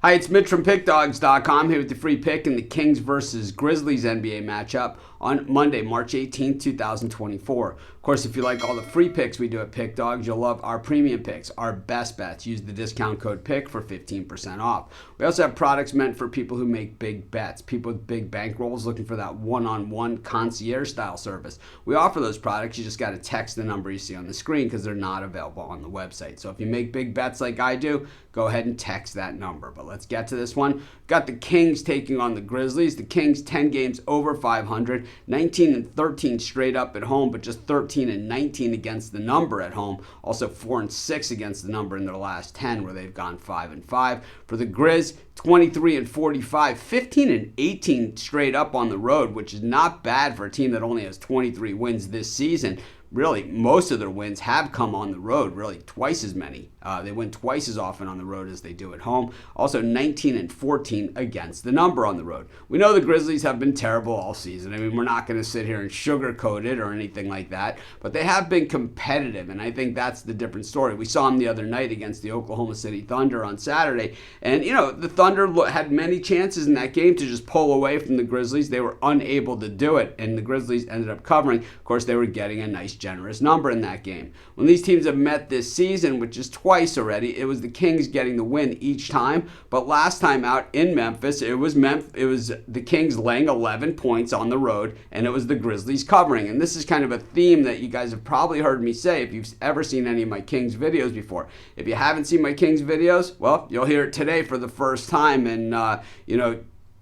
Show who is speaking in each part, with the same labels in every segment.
Speaker 1: Hi, it's Mitch from Pickdawgz.com here with the free pick in the Kings versus Grizzlies NBA matchup on Monday, March 18th, 2024. Of course, if you like all the free picks we do at Pick Dawgz, you'll love our premium picks, our best bets. Use the discount code PICK for 15% off. We also have products meant for people who make big bets, people with big bankrolls looking for that one-on-one concierge-style service. We offer those products. You just got to text the number you see on the screen because they're not available on the website. So if you make big bets like I do, go ahead and text that number. But let's get to this one. Got the Kings taking on the Grizzlies. The Kings 10 games over 500, 19-13 straight up at home, but just 13-19 against the number at home. Also 4-6 against the number in their last 10, where they've gone 5-5. For the Grizz, 23-45, 15-18 straight up on the road, which is not bad for a team that only has 23 wins this season. Really, most of their wins have come on the road, really twice as many. They win twice as often on the road as they do at home. Also 19-14 against the number on the road. We know the Grizzlies have been terrible all season. I mean, we're not going to sit here and sugarcoat it or anything like that, but they have been competitive, and I think that's the different story. We saw them the other night against the Oklahoma City Thunder on Saturday, and the Thunder had many chances in that game to just pull away from the Grizzlies. They were unable to do it, and the Grizzlies ended up covering. Of course, they were getting a nice generous number in that game. When these teams have met this season, which is twice already, it was the Kings getting the win each time. But last time out in Memphis, it was the Kings laying 11 points on the road, and it was the Grizzlies covering. And this is kind of a theme that you guys have probably heard me say if you've ever seen any of my Kings videos before. If you haven't seen my Kings videos, well, you'll hear it today for the first time, and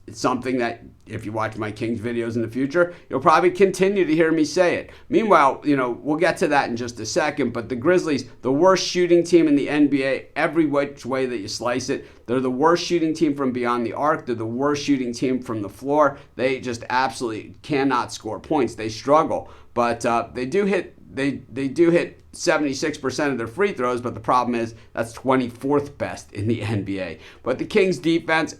Speaker 1: it's something that if you watch my Kings videos in the future, you'll probably continue to hear me say it. Meanwhile, we'll get to that in just a second, but the Grizzlies, the worst shooting team in the NBA, every which way that you slice it. They're the worst shooting team from beyond the arc. They're the worst shooting team from the floor. They just absolutely cannot score points. They struggle, but they do hit 76% of their free throws, but the problem is that's 24th best in the NBA. But the Kings defense,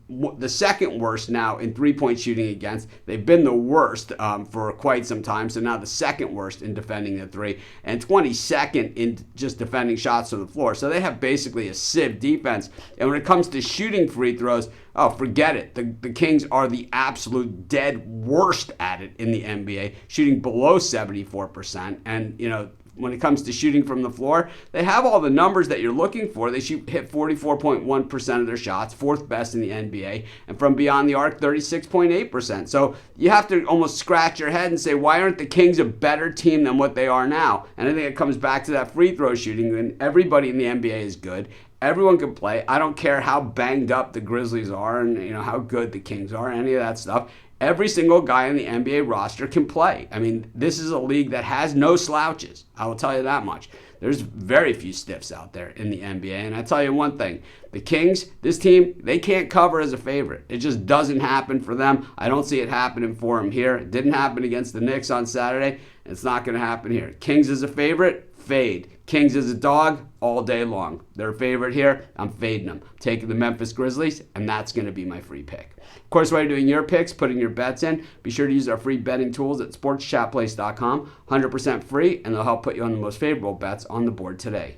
Speaker 1: the second worst now in three-point shooting against. They've been the worst for quite some time, so now the second worst in defending the three, and 22nd in just defending shots to the floor. So they have basically a sieve defense. And when it comes to shooting free throws, oh, forget it. The Kings are the absolute dead worst at it in the NBA, shooting below 74%. And, when it comes to shooting from the floor, they have all the numbers that you're looking for. They hit 44.1% of their shots, fourth best in the NBA, and from beyond the arc, 36.8%. So you have to almost scratch your head and say, why aren't the Kings a better team than what they are now? And I think it comes back to that free throw shooting, and everybody in the NBA is good. Everyone can play. I don't care how banged up the Grizzlies are and how good the Kings are, any of that stuff. Every single guy on the NBA roster can play. I mean, this is a league that has no slouches. I will tell you that much. There's very few stiffs out there in the NBA. And I tell you one thing, the Kings, this team, they can't cover as a favorite. It just doesn't happen for them. I don't see it happening for them here. It didn't happen against the Knicks on Saturday. And it's not going to happen here. Kings as a favorite, fade. Kings as a dog all day long. They're a favorite here. I'm fading them. I'm taking the Memphis Grizzlies, and that's going to be my free pick. Of course, while you're doing your picks, putting your bets in, be sure to use our free betting tools at sportschatplace.com. 100% free, and they'll help put you on the most favorable bets on the board today.